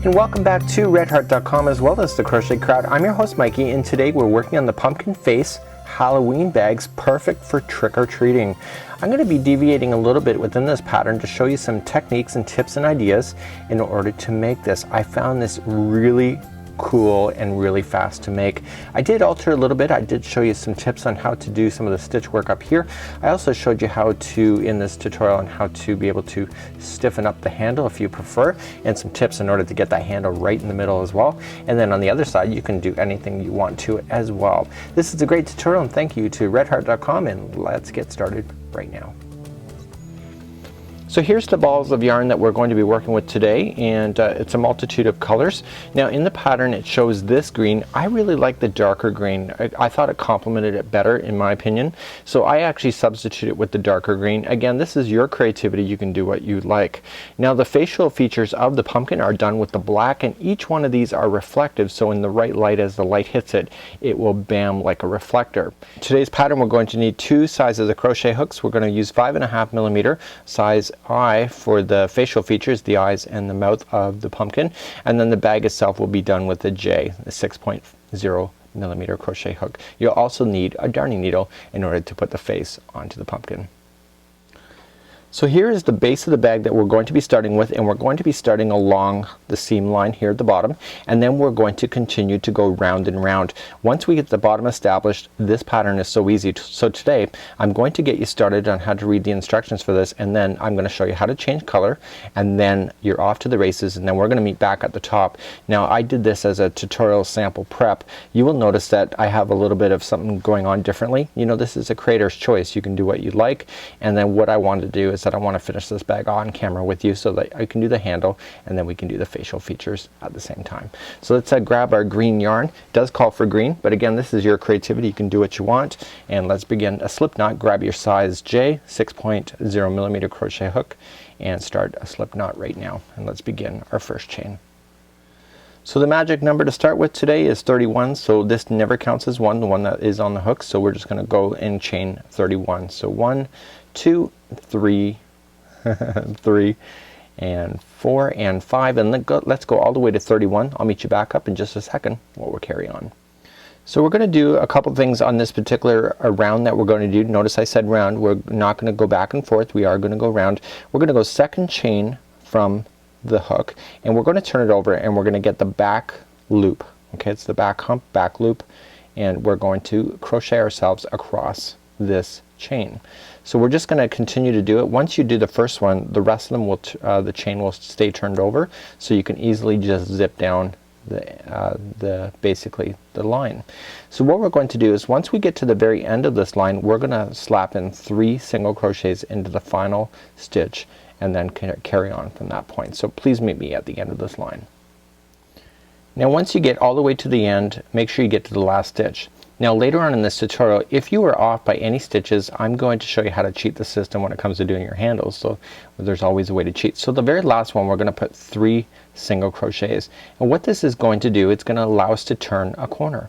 And welcome back to redheart.com as well as the Crochet Crowd. I'm your host Mikey, and today we're working on the pumpkin face Halloween bags, perfect for trick-or-treating. I'm going to be deviating a little bit within this pattern to show you some techniques and tips and ideas in order to make this. I found this really cool and really fast to make. I did alter a little bit. I did show you some tips on how to do some of the stitch work up here. I also showed you how to, in this tutorial, on how to be able to stiffen up the handle if you prefer, and some tips in order to get that handle right in the middle as well. And then on the other side you can do anything you want to as well. This is a great tutorial, and thank you to redheart.com, and let's get started right now. So here's the balls of yarn that we're going to be working with today, and it's a multitude of colors. Now in the pattern it shows this green. I really like the darker green. I thought it complemented it better in my opinion, so I actually substituted it with the darker green. Again, this is your creativity, you can do what you like. Now the facial features of the pumpkin are done with the black, and each one of these are reflective, so in the right light, as the light hits it, it will bam like a reflector. Today's pattern we're going to need two sizes of crochet hooks. We're going to use 5.5mm size I for the facial features, the eyes and the mouth of the pumpkin, and then the bag itself will be done with a J, a 6.0mm crochet hook. You'll also need a darning needle in order to put the face onto the pumpkin. So here is the base of the bag that we're going to be starting with, and we're going to be starting along the seam line here at the bottom, and then we're going to continue to go round and round. Once we get the bottom established, this pattern is so easy. So today I'm going to get you started on how to read the instructions for this, and then I'm going to show you how to change color, and then you're off to the races, and then we're going to meet back at the top. Now I did this as a tutorial sample prep. You will notice that I have a little bit of something going on differently. You know, this is a creator's choice. You can do what you like, and then what I want to do is that I want to finish this bag on camera with you so that I can do the handle, and then we can do the facial features at the same time. So let's grab our green yarn. It does call for green, but again, this is your creativity. You can do what you want, and let's begin a slip knot. Grab your size J 6.0mm crochet hook and start a slip knot right now, and let's begin our first chain. So the magic number to start with today is 31, so this never counts as one, the one that is on the hook, so we're just gonna go and chain 31. So 1, 2, 3 3 and 4 and 5, and let's go all the way to 31. I'll meet you back up in just a second while we'll carry on. So we're going to do a couple things on this particular round that we're going to do. Notice I said round. We're not going to go back and forth. We are going to go round. We're going to go second chain from the hook, and we're going to turn it over, and we're going to get the back loop. Okay, it's the back hump, back loop, and we're going to crochet ourselves across this chain. So we're just going to continue to do it. Once you do the first one, the rest of them will the chain will stay turned over, so you can easily just zip down basically the line. So what we're going to do is, once we get to the very end of this line, we're going to slap in 3 single crochets into the final stitch, and then carry on from that point. So please meet me at the end of this line. Now once you get all the way to the end, make sure you get to the last stitch. Now later on in this tutorial, if you are off by any stitches, I'm going to show you how to cheat the system when it comes to doing your handles. So there's always a way to cheat. So the very last one, we're going to put 3 single crochets, and what this is going to do, it's going to allow us to turn a corner.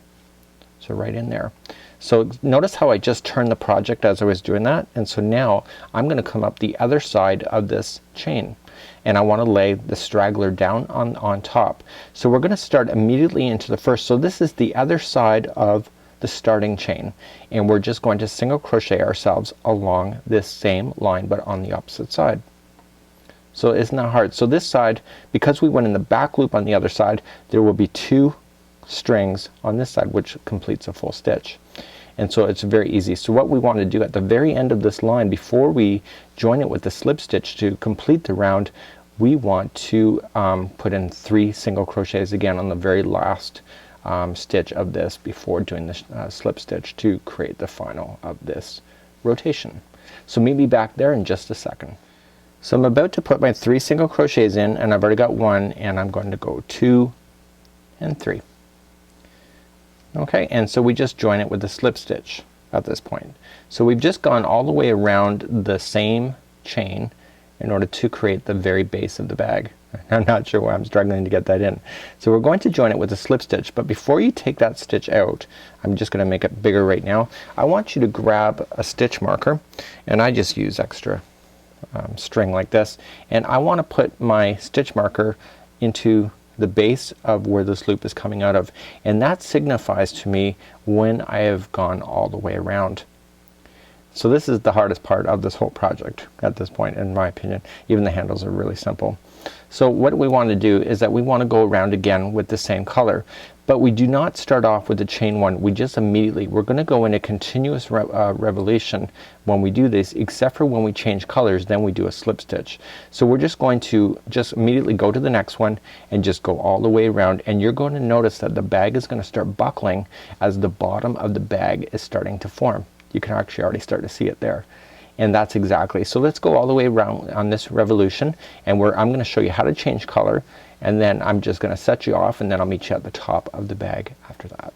So right in there. So notice how I just turned the project as I was doing that, and so now I'm going to come up the other side of this chain, and I want to lay the straggler down on top. So we're going to start immediately into the first. So this is the other side of the starting chain, and we're just going to single crochet ourselves along this same line but on the opposite side. So isn't that hard? So this side, because we went in the back loop on the other side, there will be 2 strings on this side, which completes a full stitch, and so it's very easy. So what we want to do at the very end of this line, before we join it with the slip stitch to complete the round, we want to put in 3 single crochets again on the very last stitch of this before doing the slip stitch to create the final of this rotation. So meet me back there in just a second. So I'm about to put my 3 single crochets in, and I've already got 1, and I'm going to go 2 and 3. Okay, and so we just join it with the slip stitch at this point. So we've just gone all the way around the same chain in order to create the very base of the bag. I'm not sure why I'm struggling to get that in. So we're going to join it with a slip stitch, but before you take that stitch out, I'm just going to make it bigger right now. I want you to grab a stitch marker, and I just use extra string like this, and I want to put my stitch marker into the base of where this loop is coming out of, and that signifies to me when I have gone all the way around. So this is the hardest part of this whole project at this point, in my opinion. Even the handles are really simple. So what we want to do is that we want to go around again with the same color, but we do not start off with the chain one. We just immediately, we're going to go in a continuous revolution when we do this, except for when we change colors, then we do a slip stitch. So we're just going to just immediately go to the next one and just go all the way around, and you're going to notice that the bag is going to start buckling as the bottom of the bag is starting to form. You can actually already start to see it there. And that's exactly, so let's go all the way around on this revolution, and I'm going to show you how to change color, and then I'm just going to set you off, and then I'll meet you at the top of the bag after that.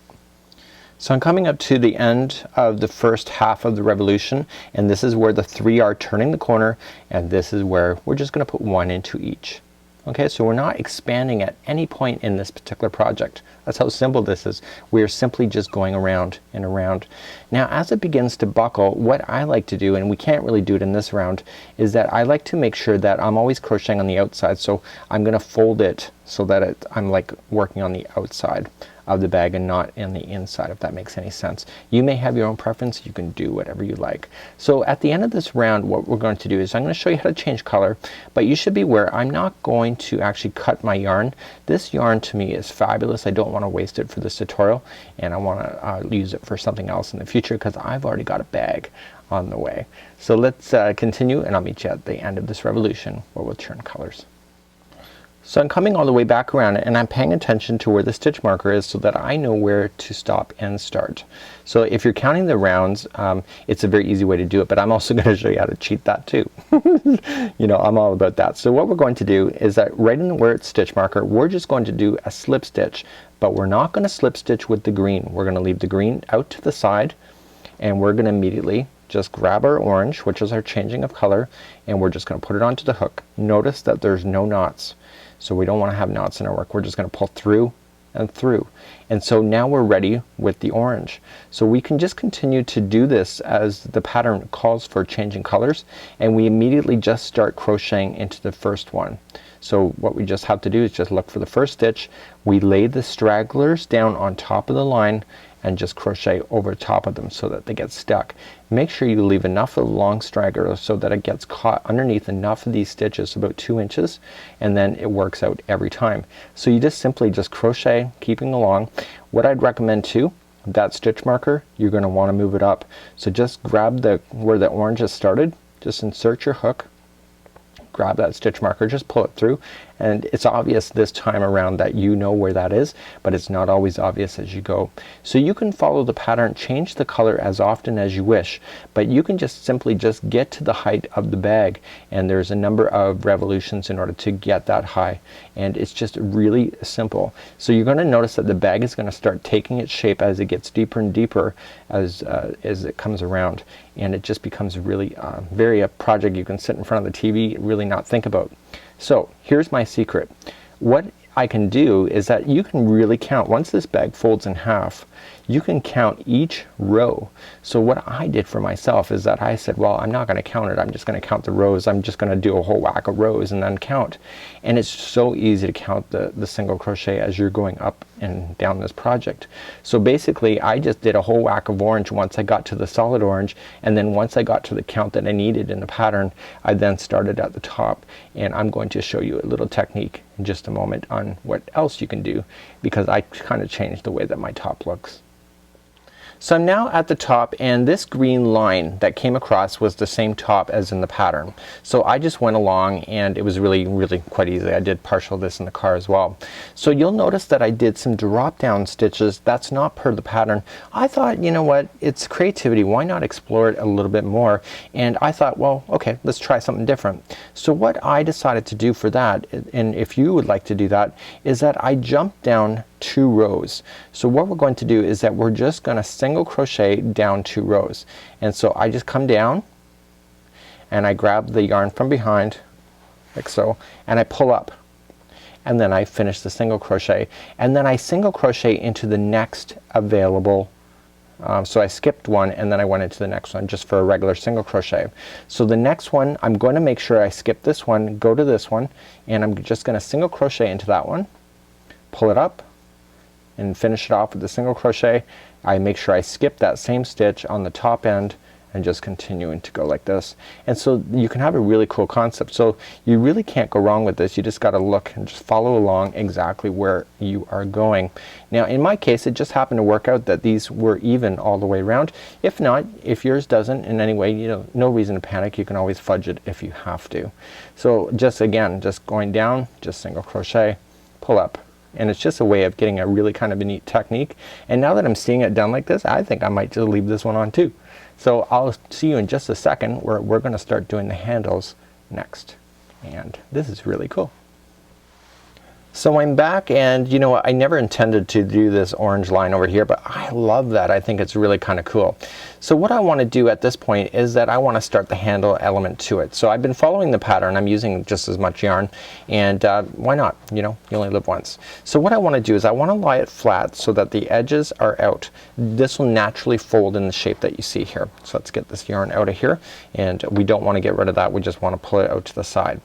So I'm coming up to the end of the first half of the revolution, and this is where the 3 are turning the corner, and this is where we're just going to put 1 into each. Okay, so we're not expanding at any point in this particular project. That's how simple this is. We're simply just going around and around. Now as it begins to buckle, what I like to do, and we can't really do it in this round, is that I like to make sure that I'm always crocheting on the outside. So I'm gonna fold it so that I'm like working on the outside of the bag and not in the inside, if that makes any sense. You may have your own preference. You can do whatever you like. So at the end of this round, what we're going to do is I'm going to show you how to change color, but you should be aware I'm not going to actually cut my yarn. This yarn to me is fabulous. I don't want to waste it for this tutorial, and I want to use it for something else in the future because I've already got a bag on the way. So let's continue, and I'll meet you at the end of this revolution where we'll turn colors. So I'm coming all the way back around, and I'm paying attention to where the stitch marker is so that I know where to stop and start. So if you're counting the rounds, it's a very easy way to do it, but I'm also going to show you how to cheat that too. You know, I'm all about that. So what we're going to do is that right in where it's stitch marker, we're just going to do a slip stitch, but we're not going to slip stitch with the green. We're going to leave the green out to the side, and we're going to immediately just grab our orange, which is our changing of color, and we're just going to put it onto the hook. Notice that there's no knots. So we don't want to have knots in our work. We're just going to pull through and through. And so now we're ready with the orange. So we can just continue to do this as the pattern calls for changing colors, and we immediately just start crocheting into the first one. So what we just have to do is just look for the first stitch. We lay the stragglers down on top of the line and just crochet over top of them so that they get stuck. Make sure you leave enough of the long straggler so that it gets caught underneath enough of these stitches, about 2 inches, and then it works out every time. So you just simply just crochet, keeping along. What I'd recommend too, that stitch marker, you're going to want to move it up. So just grab where the orange has started, just insert your hook, grab that stitch marker, just pull it through, and it's obvious this time around that you know where that is, but it's not always obvious as you go. So you can follow the pattern, change the color as often as you wish, but you can just simply just get to the height of the bag, and there's a number of revolutions in order to get that high, and it's just really simple. So you're going to notice that the bag is going to start taking its shape as it gets deeper and deeper as it comes around, and it just becomes really a project you can sit in front of the TV, really not think about. So here's my secret. What I can do is that you can really count. Once this bag folds in half, you can count each row. So what I did for myself is that I said, well, I'm not going to count it. I'm just going to count the rows. I'm just going to do a whole whack of rows and then count. And it's so easy to count the single crochet as you're going up and down this project. So basically I just did a whole whack of orange once I got to the solid orange, and then once I got to the count that I needed in the pattern, I then started at the top, and I'm going to show you a little technique in just a moment on what else you can do, because I kind of changed the way that my top looks. So I'm now at the top, and this green line that came across was the same top as in the pattern. So I just went along, and it was really quite easy. I did partial this in the car as well. So you'll notice that I did some drop down stitches. That's not per the pattern. I thought, you know what, it's creativity, why not explore it a little bit more? And I thought, well, okay, let's try something different. So what I decided to do for that, and if you would like to do that, is that I jumped down 2 rows. So what we're going to do is that we're just going to single crochet down 2 rows, and so I just come down and I grab the yarn from behind like so, and I pull up, and then I finish the single crochet, and then I single crochet into the next available so I skipped one and then I went into the next one just for a regular single crochet. So the next one, I'm going to make sure I skip this one, go to this one, and I'm just going to single crochet into that one, pull it up and finish it off with a single crochet. I make sure I skip that same stitch on the top end and just continuing to go like this. And so you can have a really cool concept. So you really can't go wrong with this. You just got to look and just follow along exactly where you are going. Now in my case, it just happened to work out that these were even all the way around. If not, if yours doesn't in any way, you know, no reason to panic. You can always fudge it if you have to. So just again, just going down, just single crochet, pull up. And it's just a way of getting a really kind of a neat technique. And now that I'm seeing it done like this, I think I might just leave this one on too. So I'll see you in just a second where we're gonna start doing the handles next. And this is really cool. So I'm back, and you know what, I never intended to do this orange line over here, but I love that. I think it's really kind of cool. So what I want to do at this point is that I want to start the handle element to it. So I've been following the pattern. I'm using just as much yarn, and why not? You know, you only live once. So what I want to do is I want to lie it flat so that the edges are out. This will naturally fold in the shape that you see here. So let's get this yarn out of here, and we don't want to get rid of that. We just want to pull it out to the side.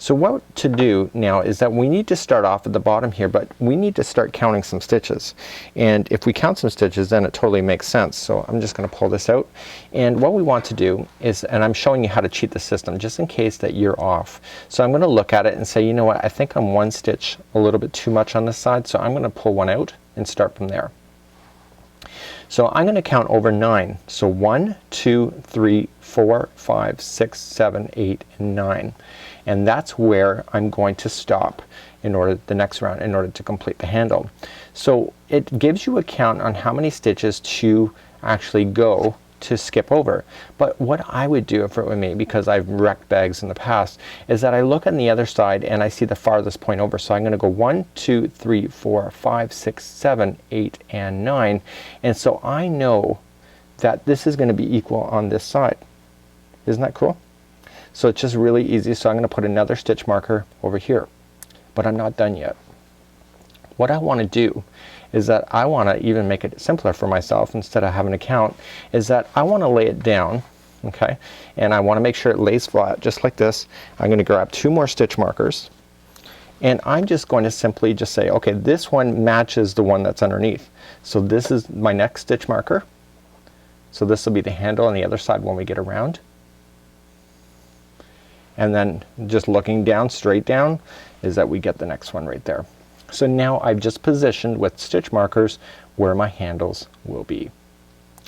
So what to do now is that we need to start off at the bottom here, but we need to start counting some stitches. And if we count some stitches, then it totally makes sense. So I'm just going to pull this out. And what we want to do is, and I'm showing you how to cheat the system just in case that you're off. So I'm going to look at it and say, you know what, I think I'm one stitch a little bit too much on this side. So I'm going to pull one out and start from there. So I'm going to count over 9. So 1, 2, 3, 4, 5, 6, 7, 8, and 9. And that's where I'm going to stop in order the next round in order to complete the handle. So it gives you a count on how many stitches to actually go to skip over. But what I would do if it were me, because I've wrecked bags in the past, is that I look on the other side and I see the farthest point over. So I'm going to go 1, 2, 3, 4, 5, 6, 7, 8, and 9. And so I know that this is going to be equal on this side. Isn't that cool? So it's just really easy. So I'm going to put another stitch marker over here, but I'm not done yet. What I want to do is that I want to even make it simpler for myself instead of having to count, is that I want to lay it down, okay, and I want to make sure it lays flat just like this. I'm going to grab 2 more stitch markers, and I'm just going to simply just say, okay, this one matches the one that's underneath. So this is my next stitch marker. So this will be the handle on the other side when we get around. And then just looking down, straight down, is that we get the next one right there. So now I've just positioned with stitch markers where my handles will be.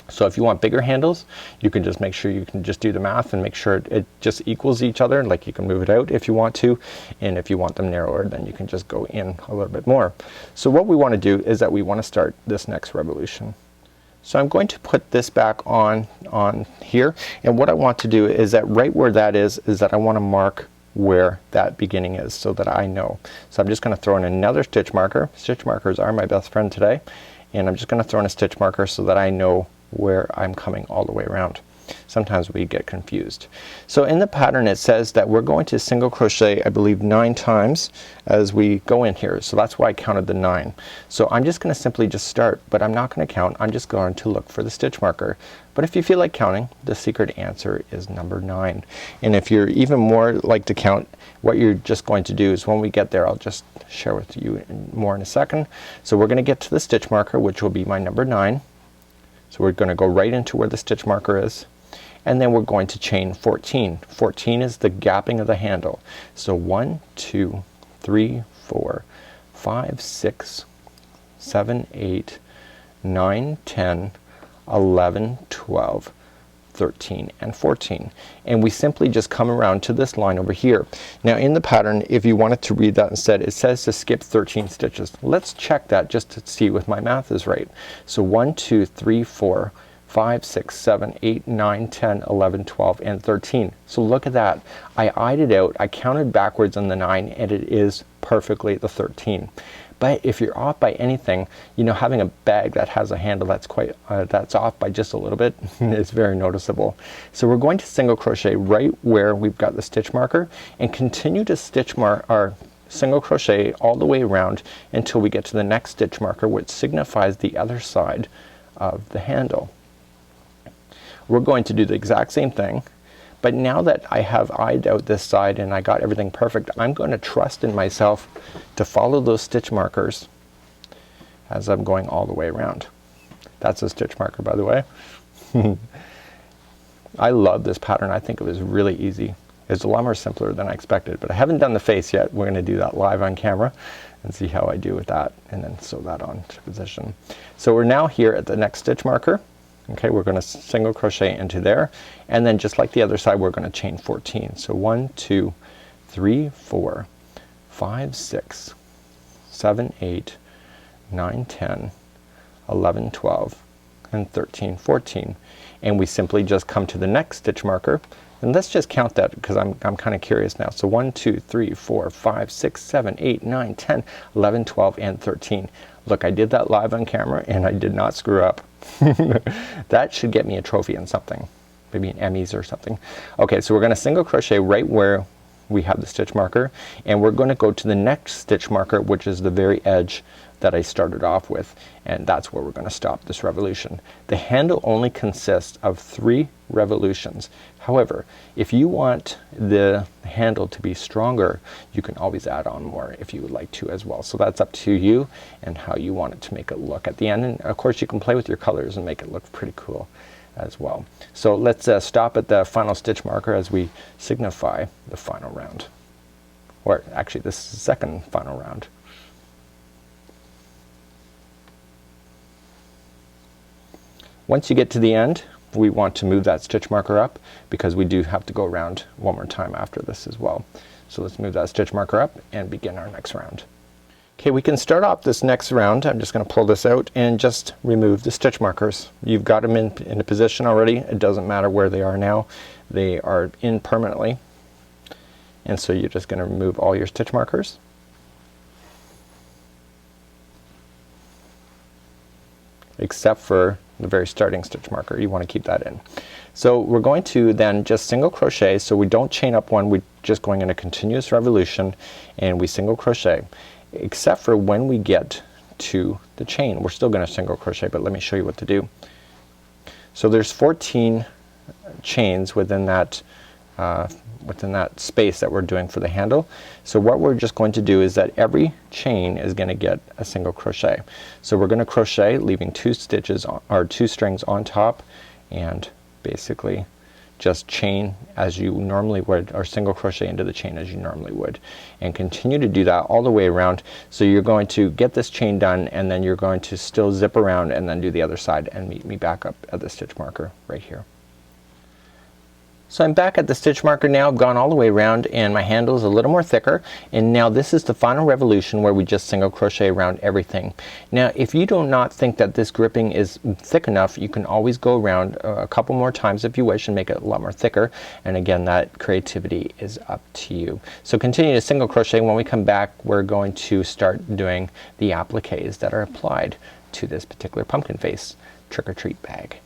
So if you want bigger handles, you can just make sure you can just do the math and make sure it just equals each other. Like you can move it out if you want to, and if you want them narrower, then you can just go in a little bit more. So what we want to do is that we want to start this next revolution. So I'm going to put this back on here, and what I want to do is that right where that is that I want to mark where that beginning is so that I know. So I'm just going to throw in another stitch marker. Stitch markers are my best friend today, and I'm just going to throw in a stitch marker so that I know where I'm coming all the way around. Sometimes we get confused. So in the pattern it says that we're going to single crochet, I believe 9 times as we go in here. So that's why I counted the 9. So I'm just going to simply just start, but I'm not going to count. I'm just going to look for the stitch marker. But if you feel like counting, the secret answer is number 9. And if you're even more like to count, what you're just going to do is when we get there, I'll just share with you more in a second. So we're going to get to the stitch marker, which will be my number 9. So we're going to go right into where the stitch marker is. And then we're going to chain 14. 14 is the gapping of the handle. So 1, 2, 3, 4, 5, 6, 7, 8, 9, 10, 11, 12, 13, and 14. And we simply just come around to this line over here. Now in the pattern, if you wanted to read that instead, it says to skip 13 stitches. Let's check that just to see if my math is right. So 1, 2, 3, 4, 5, 6, 7, 8, 9, 10, 11, 12, and 13. So look at that. I eyed it out. I counted backwards on the 9, and it is perfectly the 13. But if you're off by anything, you know, having a bag that has a handle that's quite that's off by just a little bit is very noticeable. So we're going to single crochet right where we've got the stitch marker, and continue to stitch our single crochet all the way around until we get to the next stitch marker, which signifies the other side of the handle. We're going to do the exact same thing, but now that I have eyed out this side and I got everything perfect, I'm going to trust in myself to follow those stitch markers as I'm going all the way around. That's a stitch marker, by the way. I love this pattern. I think it was really easy. It's a lot more simpler than I expected, but I haven't done the face yet. We're gonna do that live on camera and see how I do with that, and then sew that on to position. So we're now here at the next stitch marker. Okay, we're gonna single crochet into there, and then just like the other side, we're gonna chain 14. So 1, 2, 3, 4, 5, 6, 7, 8, 9, 10, 11, 12, and 13, 14. And we simply just come to the next stitch marker, and let's just count that because I'm kind of curious now. So 1, 2, 3, 4, 5, 6, 7, 8, 9, 10, 11, 12, and 13. Look, I did that live on camera and I did not screw up. That should get me a trophy and something, maybe an Emmys or something. Okay, so we're gonna single crochet right where we have the stitch marker, and we're going to go to the next stitch marker, which is the very edge that I started off with, and that's where we're going to stop this revolution. The handle only consists of 3 revolutions. However, if you want the handle to be stronger, you can always add on more if you would like to as well. So that's up to you and how you want it to make it look at the end, and of course you can play with your colors and make it look pretty cool as well. So let's stop at the final stitch marker as we signify the final round, or actually this is the second final round. Once you get to the end, we want to move that stitch marker up because we do have to go around one more time after this as well. So let's move that stitch marker up and begin our next round. Okay, we can start off this next round. I'm just going to pull this out and just remove the stitch markers. You've got them in a position already. It doesn't matter where they are now. They are in permanently. And so you're just going to remove all your stitch markers. Except for the very starting stitch marker. You want to keep that in. So we're going to then just single crochet, so we don't chain up one, we're just going in a continuous revolution, and we single crochet. Except for when we get to the chain, we're still going to single crochet, but let me show you what to do. So there's 14 chains within that space that we're doing for the handle. So what we're just going to do is that every chain is going to get a single crochet. So we're going to crochet, leaving 2 stitches on, or 2 strings on top, and basically just chain as you normally would, or single crochet into the chain as you normally would, and continue to do that all the way around. So you're going to get this chain done, and then you're going to still zip around and then do the other side and meet me back up at the stitch marker right here. So I'm back at the stitch marker now. I've gone all the way around and my handle is a little more thicker, and now this is the final revolution where we just single crochet around everything. Now if you do not think that this gripping is thick enough, you can always go around a couple more times if you wish and make it a lot more thicker, and again that creativity is up to you. So continue to single crochet. When we come back, we're going to start doing the appliques that are applied to this particular pumpkin face trick-or-treat bag.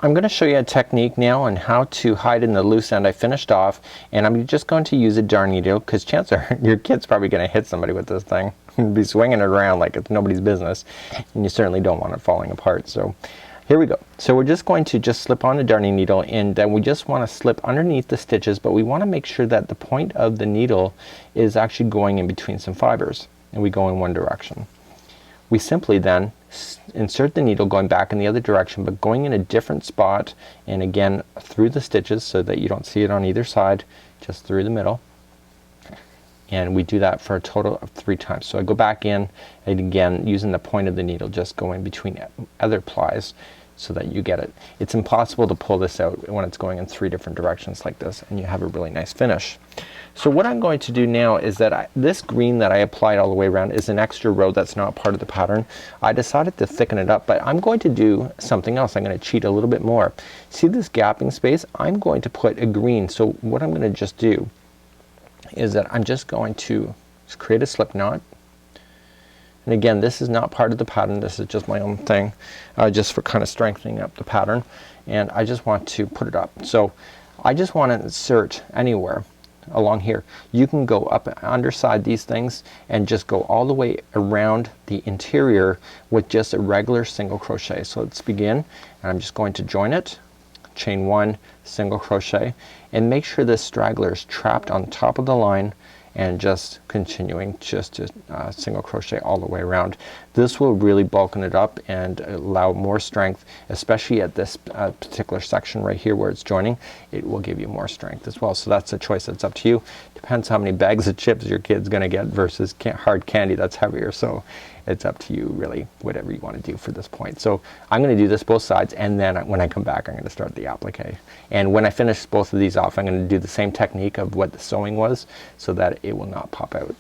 I'm going to show you a technique now on how to hide in the loose end. I finished off, and I'm just going to use a darn needle because chances are your kid's probably going to hit somebody with this thing and be swinging it around like it's nobody's business, and you certainly don't want it falling apart. So here we go. So we're just going to just slip on a darning needle, and then we just want to slip underneath the stitches, but we want to make sure that the point of the needle is actually going in between some fibers, and we go in one direction. We simply then insert the needle going back in the other direction, but going in a different spot, and again through the stitches so that you don't see it on either side, just through the middle. And we do that for a total of 3 times. So I go back in, and again using the point of the needle just go in between other plies so that you get it. It's impossible to pull this out when it's going in 3 different directions like this, and you have a really nice finish. So what I'm going to do now is that this green that I applied all the way around is an extra row that's not part of the pattern. I decided to thicken it up, but I'm going to do something else. I'm going to cheat a little bit more. See this gapping space? I'm going to put a green. So what I'm going to just do is that I'm just going to just create a slip knot. And again, this is not part of the pattern. This is just my own thing, just for kind of strengthening up the pattern. And I just want to put it up. So I just want to insert anywhere along here. You can go up underside these things and just go all the way around the interior with just a regular single crochet. So let's begin, and I'm just going to join it, chain 1, single crochet, and make sure this straggler is trapped on top of the line, and just continuing just to single crochet all the way around. This will really bulken it up and allow more strength, especially at this particular section right here where it's joining. It will give you more strength as well. So that's a choice that's up to you. Depends how many bags of chips your kid's gonna get versus hard candy that's heavier. So it's up to you really, whatever you want to do for this point. So I'm going to do this both sides, and then when I come back I'm going to start the applique. And when I finish both of these off, I'm going to do the same technique of what the sewing was so that it will not pop out.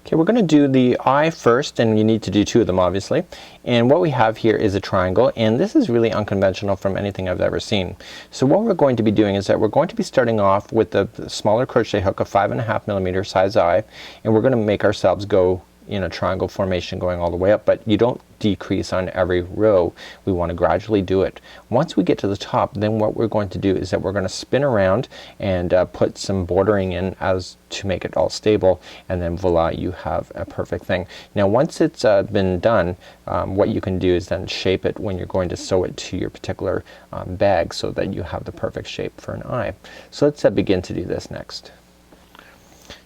Okay, we're going to do the eye first, and you need to do two of them obviously. And what we have here is a triangle, and this is really unconventional from anything I've ever seen. So what we're going to be doing is that we're going to be starting off with the smaller crochet hook, a 5.5mm size eye, and we're going to make ourselves go in a triangle formation going all the way up, but you don't decrease on every row. We want to gradually do it. Once we get to the top, then what we're going to do is that we're going to spin around and put some bordering in as to make it all stable, and then voila, you have a perfect thing. Now once it's been done, what you can do is then shape it when you're going to sew it to your particular bag so that you have the perfect shape for an eye. So let's begin to do this next.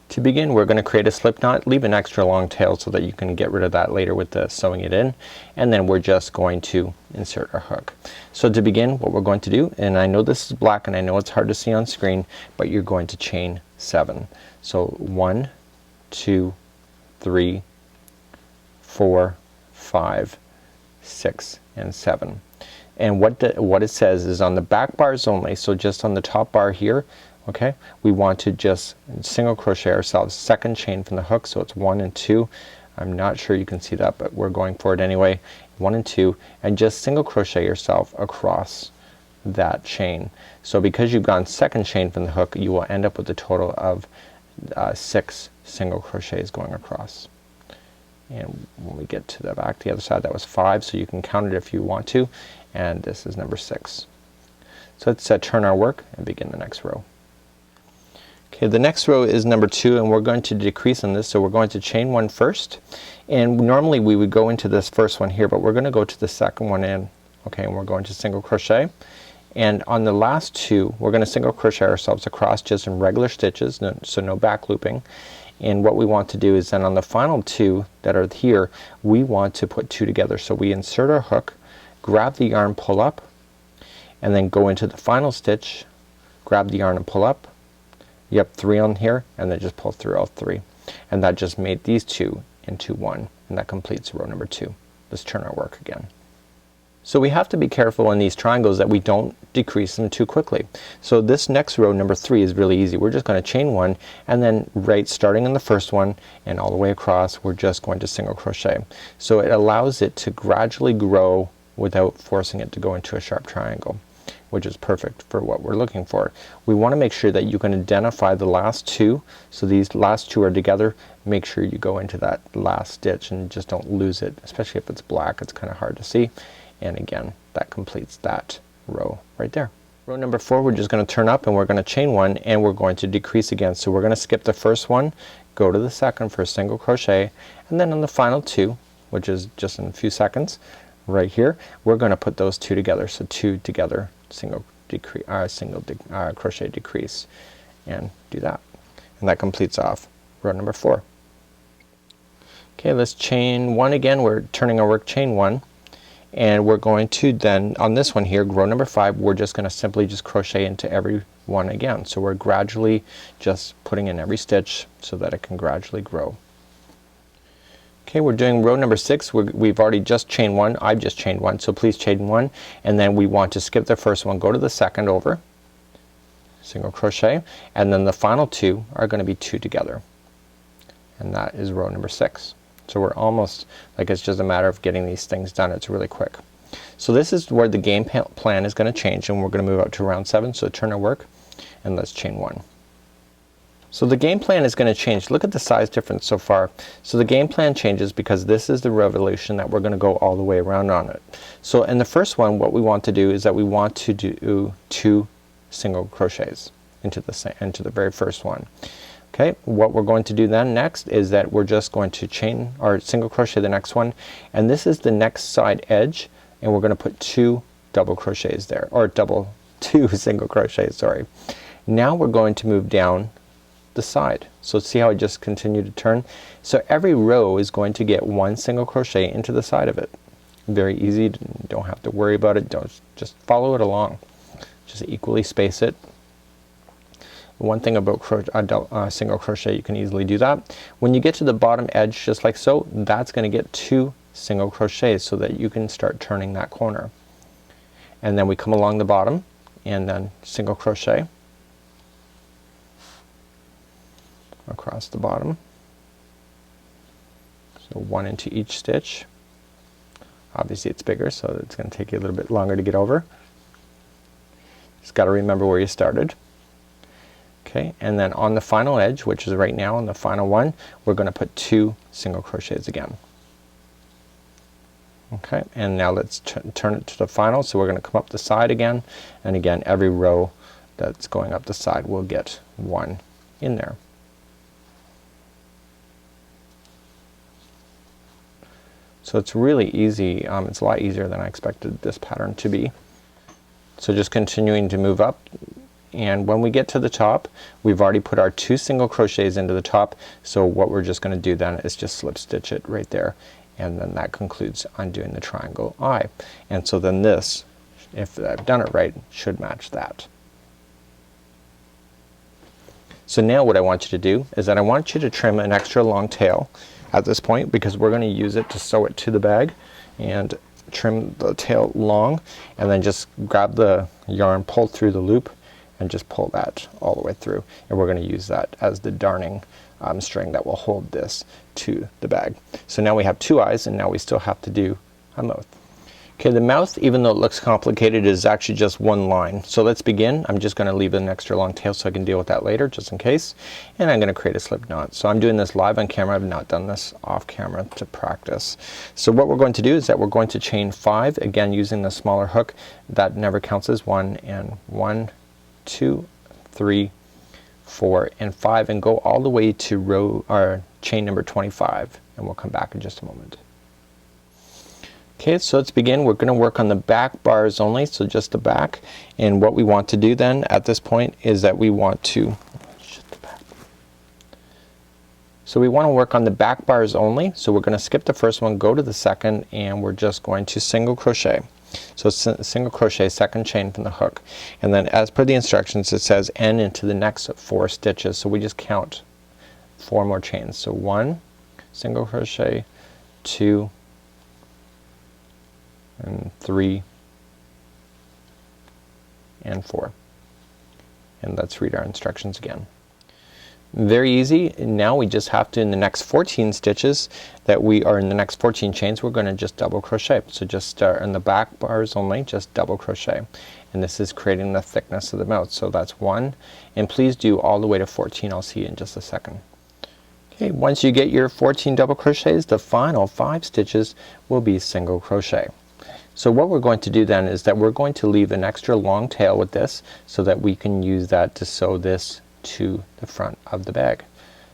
To begin, we're going to create a slip knot, leave an extra long tail so that you can get rid of that later with the sewing it in, and then we're just going to insert our hook. So to begin, what we're going to do, and I know this is black and I know it's hard to see on screen, but you're going to chain 7. So 1, 2, 3, 4, 5, 6, and 7. And what it says is on the back bars only, so just on the top bar here, okay, we want to just single crochet ourselves, second chain from the hook, so it's 1 and 2. I'm not sure you can see that, but we're going for it anyway. 1 and 2, and just single crochet yourself across that chain. So because you've gone second chain from the hook, you will end up with a total of 6 single crochets going across. And when we get to the back to the other side, that was 5, so you can count it if you want to, and this is number 6. So let's turn our work and begin the next row. Okay, the next row is number 2, and we're going to decrease in this, so we're going to chain 1 first, and normally we would go into this first one here, but we're going to go to the second one in. Okay, and we're going to single crochet, and on the last 2 we're going to single crochet ourselves across just in regular stitches, so no back looping. And what we want to do is then on the final 2 that are here, we want to put 2 together. So we insert our hook, grab the yarn, pull up, and then go into the final stitch, grab the yarn and pull up. Yep, 3 on here, and then just pull through all 3, and that just made these 2 into 1, and that completes row number 2. Let's turn our work again. So we have to be careful in these triangles that we don't decrease them too quickly. So this next row, number 3, is really easy. We're just going to chain 1, and then right starting in the first one and all the way across, we're just going to single crochet. So it allows it to gradually grow without forcing it to go into a sharp triangle, which is perfect for what we're looking for. We want to make sure that you can identify the last 2. So these last 2 are together. Make sure you go into that last stitch and just don't lose it, especially if it's black. It's kind of hard to see. And again, that completes that row right there. Row number 4, we're just going to turn up and we're going to chain 1, and we're going to decrease again. So we're going to skip the first one, go to the second for a single crochet, and then on the final 2, which is just in a few seconds right here, we're going to put those 2 together. So 2 together, single crochet decrease, and do that, and that completes off row number 4. Okay, let's chain 1 again. We're turning our work, chain 1, and we're going to then on this one here, row number 5, we're just going to simply just crochet into every one again. So we're gradually just putting in every stitch so that it can gradually grow. Okay, we're doing row number 6. We've already just chained 1. I've just chained 1, so please chain 1, and then we want to skip the first one, go to the second over, single crochet, and then the final 2 are going to be 2 together, and that is row number 6. So we're almost, like, it's just a matter of getting these things done. It's really quick. So this is where the game plan is going to change, and we're going to move up to round 7. So turn our work and let's chain 1. So the game plan is going to change. Look at the size difference so far. So the game plan changes because this is the revolution that we're going to go all the way around on it. So in the first one, what we want to do is that we want to do 2 single crochets into the very first one. Okay, what we're going to do then next is that we're just going to chain or single crochet the next one, and this is the next side edge, and we're going to put 2 double crochets there, or 2 single crochets, sorry. Now we're going to move down the side. So see how I just continue to turn? So every row is going to get one single crochet into the side of it. Very easy, don't have to worry about it, don't, just follow it along. Just equally space it. One thing about single crochet, you can easily do that. When you get to the bottom edge just like so, that's gonna get 2 single crochets so that you can start turning that corner. And then we come along the bottom and then single crochet across the bottom. So 1 into each stitch. Obviously it's bigger, so it's gonna take you a little bit longer to get over. Just gotta remember where you started. Okay, and then on the final edge, which is right now on the final one, we're gonna put 2 single crochets again. Okay, and now let's turn it to the final. So we're gonna come up the side again, and again every row that's going up the side will get 1 in there. So it's really easy. It's a lot easier than I expected this pattern to be. So just continuing to move up, and when we get to the top, we've already put our 2 single crochets into the top, so what we're just gonna do then is just slip stitch it right there, and then that concludes undoing the triangle eye. And so then this, if I've done it right, should match that. So now what I want you to do is that I want you to trim an extra long tail at this point, because we're gonna use it to sew it to the bag, and trim the tail long, and then just grab the yarn, pull through the loop, and just pull that all the way through, and we're gonna use that as the darning string that will hold this to the bag. So now we have 2 eyes, and now we still have to do a mouth. Okay, the mouth, even though it looks complicated, is actually just 1 line. So let's begin. I'm just gonna leave an extra long tail so I can deal with that later, just in case, and I'm gonna create a slip knot. So I'm doing this live on camera. I've not done this off camera to practice. So what we're going to do is that we're going to chain 5, again using the smaller hook. That never counts as 1, and 1, 2, 3, 4, and 5, and go all the way to row or chain number 25, and we'll come back in just a moment. Okay, so let's begin. We're gonna work on the back bars only, so just the back. And what we want to do then at this point is that we want to work on the back bars only. So we're gonna skip the first one, go to the second, and we're just going to single crochet. So single crochet, second chain from the hook, and then as per the instructions it says end into the next 4 stitches, so we just count 4 more chains. So 1 single crochet, 2 and 3 and 4, and let's read our instructions again. Very easy. Now we just have to, in the next 14 stitches that we are in the next 14 chains, we're going to just double crochet. So just start in the back bars only, just double crochet, and this is creating the thickness of the mouth. So that's 1, and please do all the way to 14. I'll see you in just a second. Okay, once you get your 14 double crochets, the final 5 stitches will be single crochet. So what we're going to do then is that we're going to leave an extra long tail with this, so that we can use that to sew this to the front of the bag.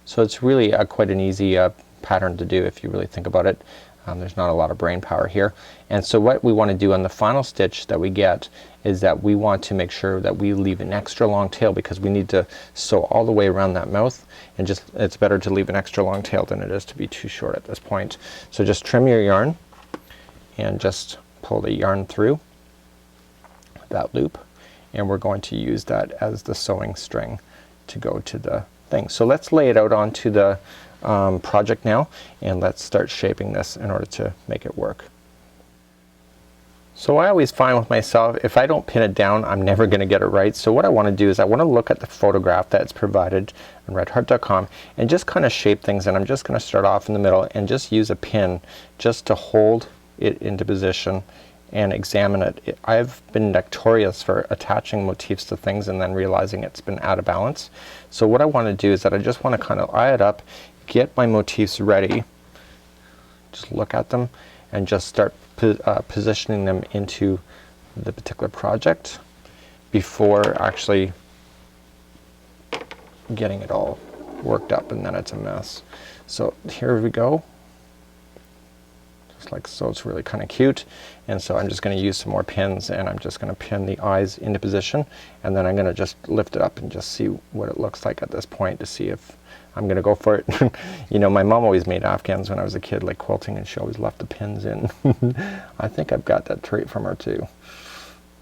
So it's really quite an easy pattern to do if you really think about it. There's not a lot of brain power here. And so what we want to do on the final stitch that we get is that we want to make sure that we leave an extra long tail, because we need to sew all the way around that mouth, and just it's better to leave an extra long tail than it is to be too short at this point. So just trim your yarn and just pull the yarn through that loop, and we're going to use that as the sewing string to go to the thing. So let's lay it out onto the project now, and let's start shaping this in order to make it work. So I always find with myself, if I don't pin it down, I'm never gonna get it right. So what I want to do is I want to look at the photograph that's provided on redheart.com and just kind of shape things, and I'm just gonna start off in the middle and just use a pin just to hold it into position and examine it. I've been notorious for attaching motifs to things and then realizing it's been out of balance. So what I want to do is that I just want to kind of eye it up, get my motifs ready, just look at them, and just start positioning them into the particular project before actually getting it all worked up, and then it's a mess. So here we go. just like so. It's really kind of cute. And so I'm just going to use some more pins, and I'm just going to pin the eyes into position, and then I'm going to just lift it up and just see what it looks like at this point to see if I'm going to go for it. You know, my mom always made afghans when I was a kid, like quilting, and she always left the pins in. I think I've got that trait from her too.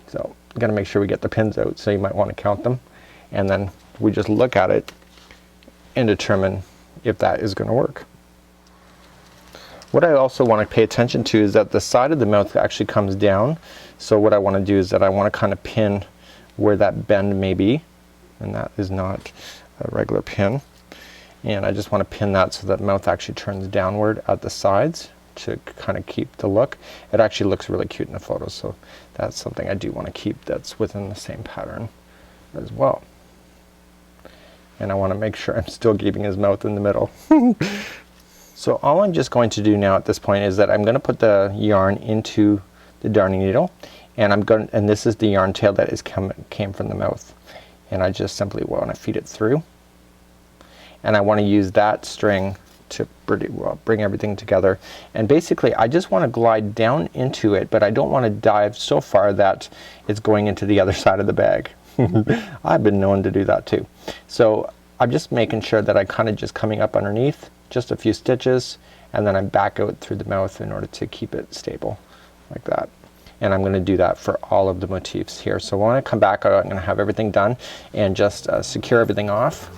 So I'm going to make sure we get the pins out, so you might want to count them, and then we just look at it and determine if that is going to work. What I also want to pay attention to is that the side of the mouth actually comes down. So what I want to do is that I want to kind of pin where that bend may be, and that is not a regular pin. And I just want to pin that so that mouth actually turns downward at the sides to kind of keep the look. It actually looks really cute in the photos, so that's something I do want to keep that's within the same pattern as well. And I want to make sure I'm still keeping his mouth in the middle. So all I'm just going to do now at this point is that I'm going to put the yarn into the darning needle, and and this is the yarn tail that came from the mouth, and I just simply want to feed it through, and I want to use that string to bring everything together. And basically I just want to glide down into it, but I don't want to dive so far that it's going into the other side of the bag. I've been known to do that too. So I'm just making sure that I kind of just coming up underneath just a few stitches, and then I back out through the mouth in order to keep it stable like that. And I'm going to do that for all of the motifs here. So when I come back, I'm going to have everything done and just secure everything off,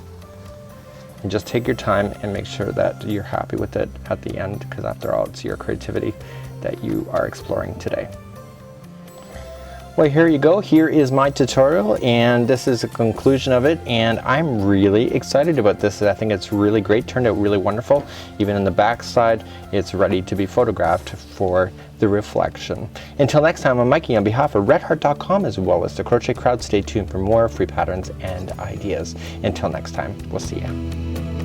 and just take your time and make sure that you're happy with it at the end, because after all, it's your creativity that you are exploring today. Well, here you go. Here is my tutorial, and this is the conclusion of it, and I'm really excited about this. I think it's really great. Turned out really wonderful. Even in the back side, it's ready to be photographed for the reflection. Until next time, I'm Mikey on behalf of redheart.com as well as the Crochet Crowd. Stay tuned for more free patterns and ideas. Until next time, we'll see ya.